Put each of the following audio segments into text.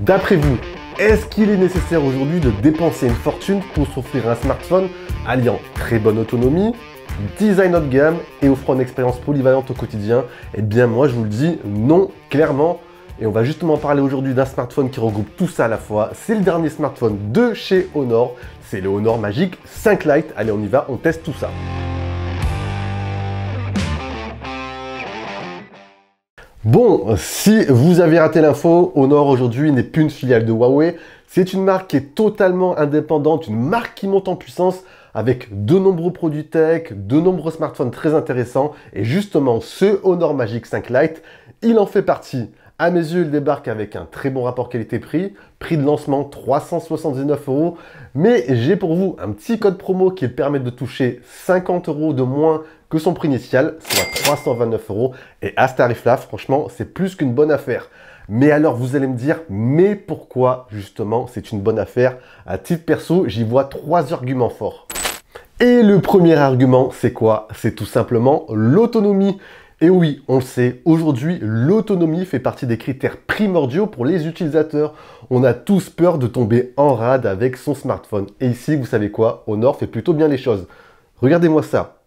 D'après vous, est-ce qu'il est nécessaire aujourd'hui de dépenser une fortune pour s'offrir un smartphone alliant très bonne autonomie, design haut de gamme et offrant une expérience polyvalente au quotidien? Eh bien moi je vous le dis, non, clairement. Et on va justement parler aujourd'hui d'un smartphone qui regroupe tout ça à la fois. C'est le dernier smartphone de chez Honor, c'est le Honor Magic 5 Lite. Allez, on y va, on teste tout ça. Bon, si vous avez raté l'info, Honor aujourd'hui n'est plus une filiale de Huawei. C'est une marque qui est totalement indépendante, une marque qui monte en puissance avec de nombreux produits tech, de nombreux smartphones très intéressants. Et justement, ce Honor Magic 5 Lite, il en fait partie. À mes yeux, il débarque avec un très bon rapport qualité-prix. Prix de lancement 379 €. Mais j'ai pour vous un petit code promo qui permet de toucher 50 € de moins que son prix initial, soit 329 €. Et à ce tarif-là, franchement, c'est plus qu'une bonne affaire. Mais alors, vous allez me dire, mais pourquoi justement c'est une bonne affaire? À titre perso, j'y vois 3 arguments forts. Et le premier argument, c'est quoi? C'est tout simplement l'autonomie. Et oui, on le sait, aujourd'hui, l'autonomie fait partie des critères primordiaux pour les utilisateurs. On a tous peur de tomber en rade avec son smartphone. Et ici, vous savez quoi? Honor fait plutôt bien les choses. Regardez-moi ça.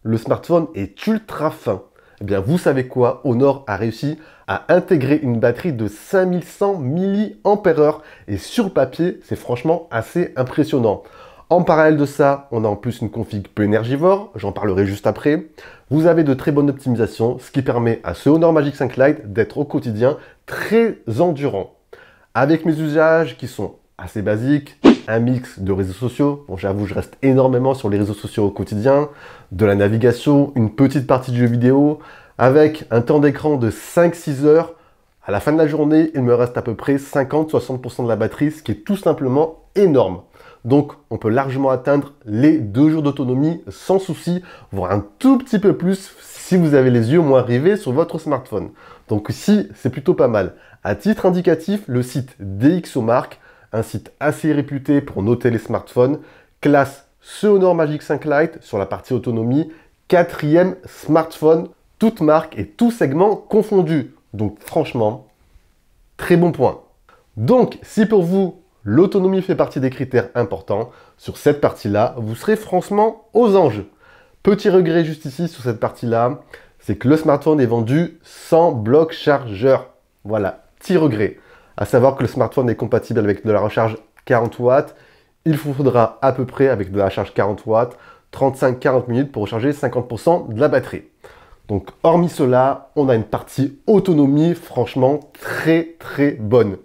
Le smartphone est ultra fin. Eh bien, vous savez quoi? Honor a réussi à intégrer une batterie de 5100 mAh. Et sur papier, c'est franchement assez impressionnant. En parallèle de ça, on a en plus une config peu énergivore, j'en parlerai juste après. Vous avez de très bonnes optimisations, ce qui permet à ce Honor Magic 5 Lite d'être au quotidien très endurant. Avec mes usages qui sont assez basiques, un mix de réseaux sociaux, bon j'avoue je reste énormément sur les réseaux sociaux au quotidien, de la navigation, une petite partie de jeux vidéo, avec un temps d'écran de 5-6 heures. À la fin de la journée, il me reste à peu près 50-60% de la batterie, ce qui est tout simplement énorme. Donc, on peut largement atteindre les 2 jours d'autonomie sans souci, voire un tout petit peu plus si vous avez les yeux moins rivés sur votre smartphone. Donc ici, c'est plutôt pas mal. À titre indicatif, le site DxOMark, un site assez réputé pour noter les smartphones, classe ce Honor Magic 5 Lite sur la partie autonomie 4e smartphone, toute marque et tout segment confondu. Donc franchement, très bon point. Donc, si pour vous, l'autonomie fait partie des critères importants, sur cette partie-là, vous serez franchement aux anges. Petit regret juste ici sur cette partie-là, c'est que le smartphone est vendu sans bloc chargeur. Voilà, petit regret. À savoir que le smartphone est compatible avec de la recharge 40 watts. Il vous faudra à peu près, avec de la charge 40 watts, 35-40 minutes pour recharger 50% de la batterie. Donc, hormis cela, on a une partie autonomie franchement très bonne.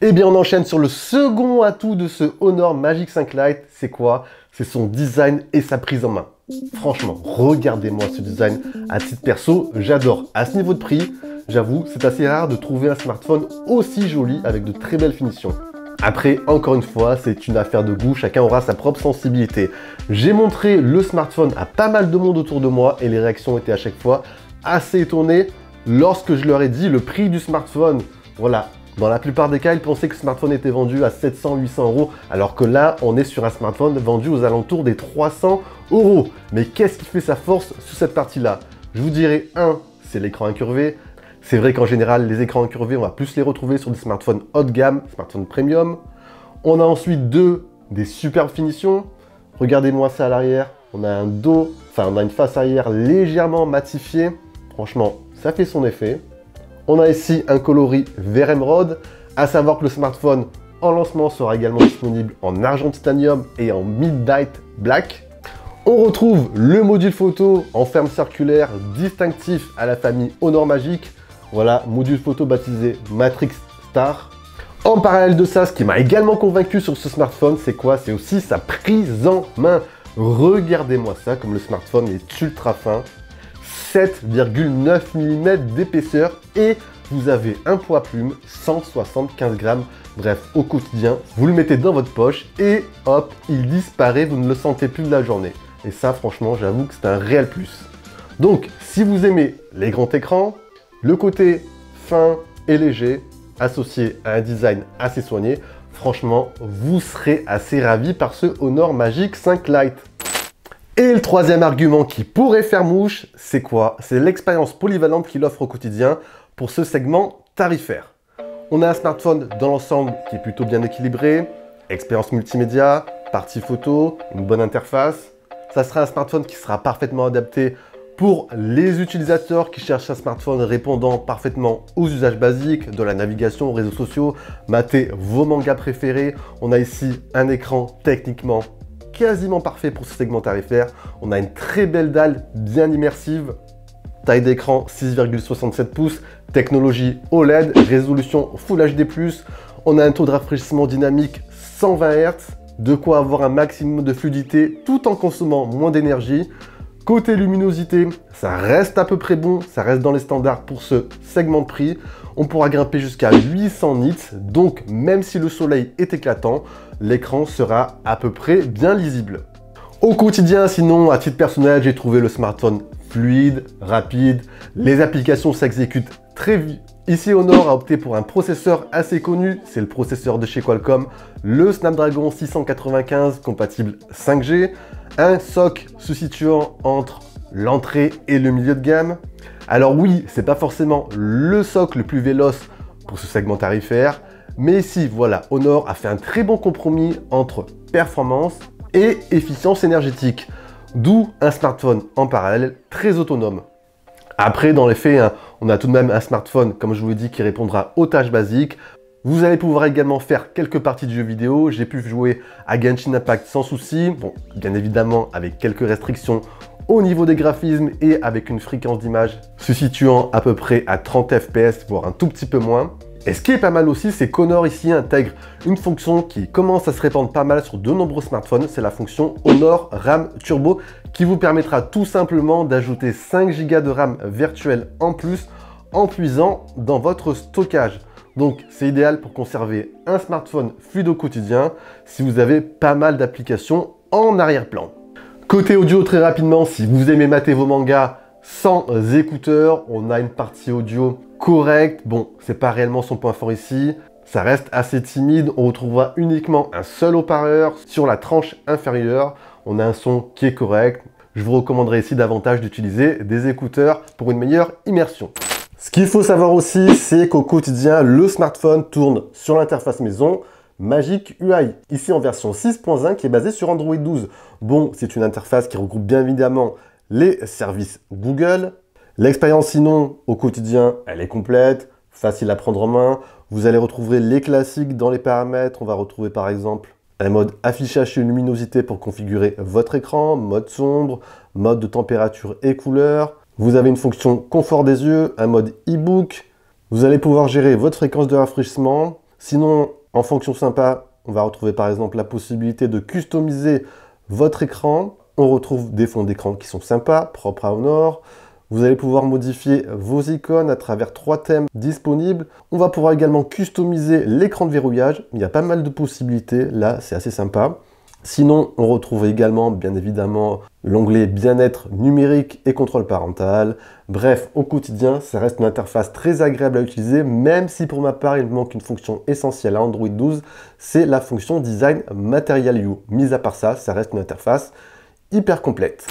Eh bien, on enchaîne sur le second atout de ce Honor Magic 5 Lite. C'est quoi? C'est son design et sa prise en main. Franchement, regardez-moi ce design. À titre perso, j'adore. À ce niveau de prix, j'avoue, c'est assez rare de trouver un smartphone aussi joli avec de très belles finitions. Après, encore une fois, c'est une affaire de goût. Chacun aura sa propre sensibilité. J'ai montré le smartphone à pas mal de monde autour de moi et les réactions étaient à chaque fois assez étonnées lorsque je leur ai dit le prix du smartphone. Voilà. Dans la plupart des cas, ils pensaient que ce smartphone était vendu à 700-800 €, alors que là, on est sur un smartphone vendu aux alentours des 300 €. Mais qu'est-ce qui fait sa force sur cette partie-là? Je vous dirais, c'est l'écran incurvé. C'est vrai qu'en général, les écrans incurvés, on va plus les retrouver sur des smartphones haut de gamme, smartphones premium. On a ensuite des superbes finitions. Regardez-moi ça à l'arrière. On a un dos, on a une face arrière légèrement matifiée. Franchement, ça fait son effet. On a ici un coloris vert émeraude, à savoir que le smartphone en lancement sera également disponible en argent titanium et en midnight black. On retrouve le module photo en ferme circulaire distinctif à la famille Honor Magic. Voilà, module photo baptisé Matrix Star. En parallèle de ça, ce qui m'a également convaincu sur ce smartphone, c'est quoi? C'est aussi sa prise en main. Regardez-moi ça, comme le smartphone est ultra fin. 7,9 mm d'épaisseur et vous avez un poids plume 175 grammes. Bref, au quotidien, vous le mettez dans votre poche et hop, il disparaît, vous ne le sentez plus de la journée. Et ça, franchement, j'avoue que c'est un réel plus. Donc, si vous aimez les grands écrans, le côté fin et léger, associé à un design assez soigné, franchement, vous serez assez ravi par ce Honor Magic 5 Lite. Et le troisième argument qui pourrait faire mouche, c'est quoi? C'est l'expérience polyvalente qu'il offre au quotidien pour ce segment tarifaire. On a un smartphone dans l'ensemble qui est plutôt bien équilibré, expérience multimédia, partie photo, une bonne interface. Ça sera un smartphone qui sera parfaitement adapté pour les utilisateurs qui cherchent un smartphone répondant parfaitement aux usages basiques, de la navigation, aux réseaux sociaux, mater vos mangas préférés. On a ici un écran techniquement quasiment parfait pour ce segment tarifaire. On a une très belle dalle bien immersive. Taille d'écran 6,67 pouces, technologie OLED, résolution Full HD+. On a un taux de rafraîchissement dynamique 120 Hz, de quoi avoir un maximum de fluidité tout en consommant moins d'énergie. Côté luminosité, ça reste à peu près bon, ça reste dans les standards pour ce segment de prix. On pourra grimper jusqu'à 800 nits, donc même si le soleil est éclatant, l'écran sera à peu près bien lisible. Au quotidien, sinon, à titre personnel, j'ai trouvé le smartphone fluide, rapide, les applications s'exécutent très vite. Ici, Honor a opté pour un processeur assez connu, c'est le processeur de chez Qualcomm, le Snapdragon 695 compatible 5G, un SoC se situant entre l'entrée et le milieu de gamme. Alors oui, c'est pas forcément le SoC le plus véloce pour ce segment tarifaire, mais ici, voilà, Honor a fait un très bon compromis entre performance et efficience énergétique, d'où un smartphone en parallèle très autonome. Après, dans les faits, hein, on a tout de même un smartphone, comme je vous l'ai dit, qui répondra aux tâches basiques. Vous allez pouvoir également faire quelques parties de jeux vidéo. J'ai pu jouer à Genshin Impact sans souci. Bon, bien évidemment, avec quelques restrictions au niveau des graphismes et avec une fréquence d'image se situant à peu près à 30 fps, voire un tout petit peu moins. Et ce qui est pas mal aussi, c'est qu'Honor ici intègre une fonction qui commence à se répandre pas mal sur de nombreux smartphones, c'est la fonction Honor RAM Turbo qui vous permettra tout simplement d'ajouter 5 Go de RAM virtuelle en plus en puisant dans votre stockage. Donc c'est idéal pour conserver un smartphone fluide au quotidien si vous avez pas mal d'applications en arrière-plan. Côté audio, très rapidement, si vous aimez mater vos mangas sans écouteurs, on a une partie audio correcte. Bon, c'est pas réellement son point fort ici. Ça reste assez timide. On retrouvera uniquement un seul haut-parleur sur la tranche inférieure. On a un son qui est correct. Je vous recommanderais ici davantage d'utiliser des écouteurs pour une meilleure immersion. Ce qu'il faut savoir aussi, c'est qu'au quotidien, le smartphone tourne sur l'interface maison Magic UI, ici en version 6.1 qui est basée sur Android 12. Bon, c'est une interface qui regroupe bien évidemment les services Google. L'expérience sinon, au quotidien, elle est complète, facile à prendre en main. Vous allez retrouver les classiques dans les paramètres. On va retrouver par exemple un mode affichage et luminosité pour configurer votre écran, mode sombre, mode de température et couleur. Vous avez une fonction confort des yeux, un mode e-book. Vous allez pouvoir gérer votre fréquence de rafraîchissement. Sinon, en fonction sympa, on va retrouver par exemple la possibilité de customiser votre écran. On retrouve des fonds d'écran qui sont sympas, propres à Honor. Vous allez pouvoir modifier vos icônes à travers 3 thèmes disponibles. On va pouvoir également customiser l'écran de verrouillage. Il y a pas mal de possibilités, là c'est assez sympa. Sinon, on retrouve également, bien évidemment, l'onglet bien-être numérique et contrôle parental. Bref, au quotidien, ça reste une interface très agréable à utiliser, même si pour ma part, il me manque une fonction essentielle à Android 12, c'est la fonction Design Material You. Mis à part ça, ça reste une interface hyper complète.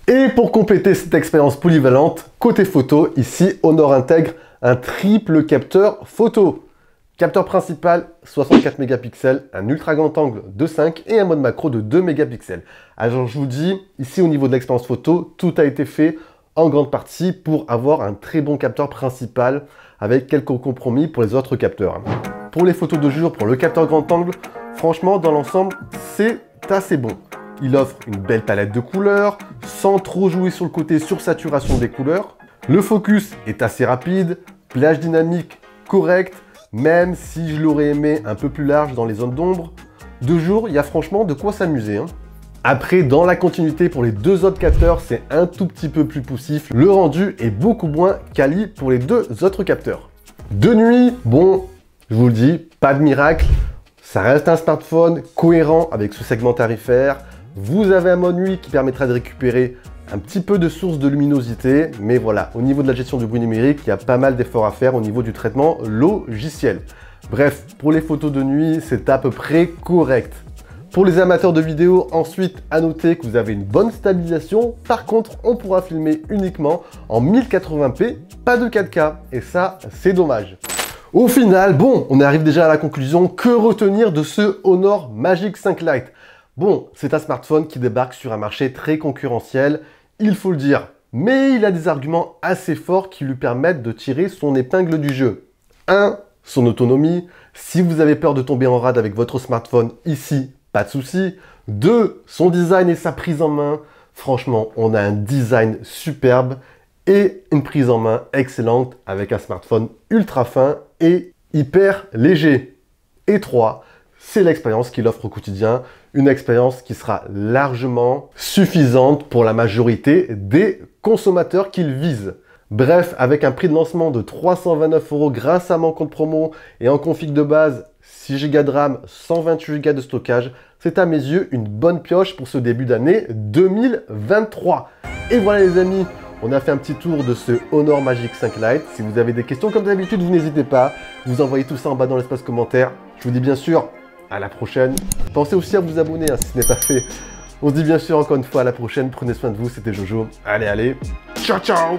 Et pour compléter cette expérience polyvalente, côté photo, ici, Honor intègre un triple capteur photo. Capteur principal, 64 mégapixels, un ultra grand angle de 5 et un mode macro de 2 mégapixels. Alors je vous dis, ici au niveau de l'expérience photo, tout a été fait en grande partie pour avoir un très bon capteur principal avec quelques compromis pour les autres capteurs. Pour les photos de jour, pour le capteur grand angle, franchement dans l'ensemble, c'est assez bon. Il offre une belle palette de couleurs, sans trop jouer sur le côté sursaturation des couleurs. Le focus est assez rapide, plage dynamique correct, même si je l'aurais aimé un peu plus large dans les zones d'ombre. De jour, il y a franchement de quoi s'amuser. Après, dans la continuité, pour les deux autres capteurs, c'est un tout petit peu plus poussif. Le rendu est beaucoup moins quali pour les deux autres capteurs. De nuit, bon, je vous le dis, pas de miracle. Ça reste un smartphone cohérent avec ce segment tarifaire. Vous avez un mode nuit qui permettra de récupérer un petit peu de source de luminosité, mais voilà, au niveau de la gestion du bruit numérique, il y a pas mal d'efforts à faire au niveau du traitement logiciel. Bref, pour les photos de nuit, c'est à peu près correct. Pour les amateurs de vidéo, ensuite, à noter que vous avez une bonne stabilisation. Par contre, on pourra filmer uniquement en 1080p, pas de 4K, et ça, c'est dommage. Au final, bon, on arrive déjà à la conclusion. Que retenir de ce Honor Magic 5 Lite? Bon, c'est un smartphone qui débarque sur un marché très concurrentiel, il faut le dire. Mais il a des arguments assez forts qui lui permettent de tirer son épingle du jeu. 1. Son autonomie. Si vous avez peur de tomber en rade avec votre smartphone, ici, pas de souci. 2. Son design et sa prise en main. Franchement, on a un design superbe et une prise en main excellente avec un smartphone ultra fin et hyper léger. Et 3. C'est l'expérience qu'il offre au quotidien, une expérience qui sera largement suffisante pour la majorité des consommateurs qu'il vise. Bref, avec un prix de lancement de 329 € grâce à mon code promo et en config de base 6 Go de RAM, 128 Go de stockage, c'est à mes yeux une bonne pioche pour ce début d'année 2023. Et voilà les amis, on a fait un petit tour de ce Honor Magic 5 Lite. Si vous avez des questions comme d'habitude, vous n'hésitez pas, vous envoyez tout ça en bas dans l'espace commentaire. Je vous dis bien sûr à la prochaine. Pensez aussi à vous abonner si ce n'est pas fait. On se dit bien sûr encore une fois à la prochaine. Prenez soin de vous, c'était Jojo. Allez, ciao ciao.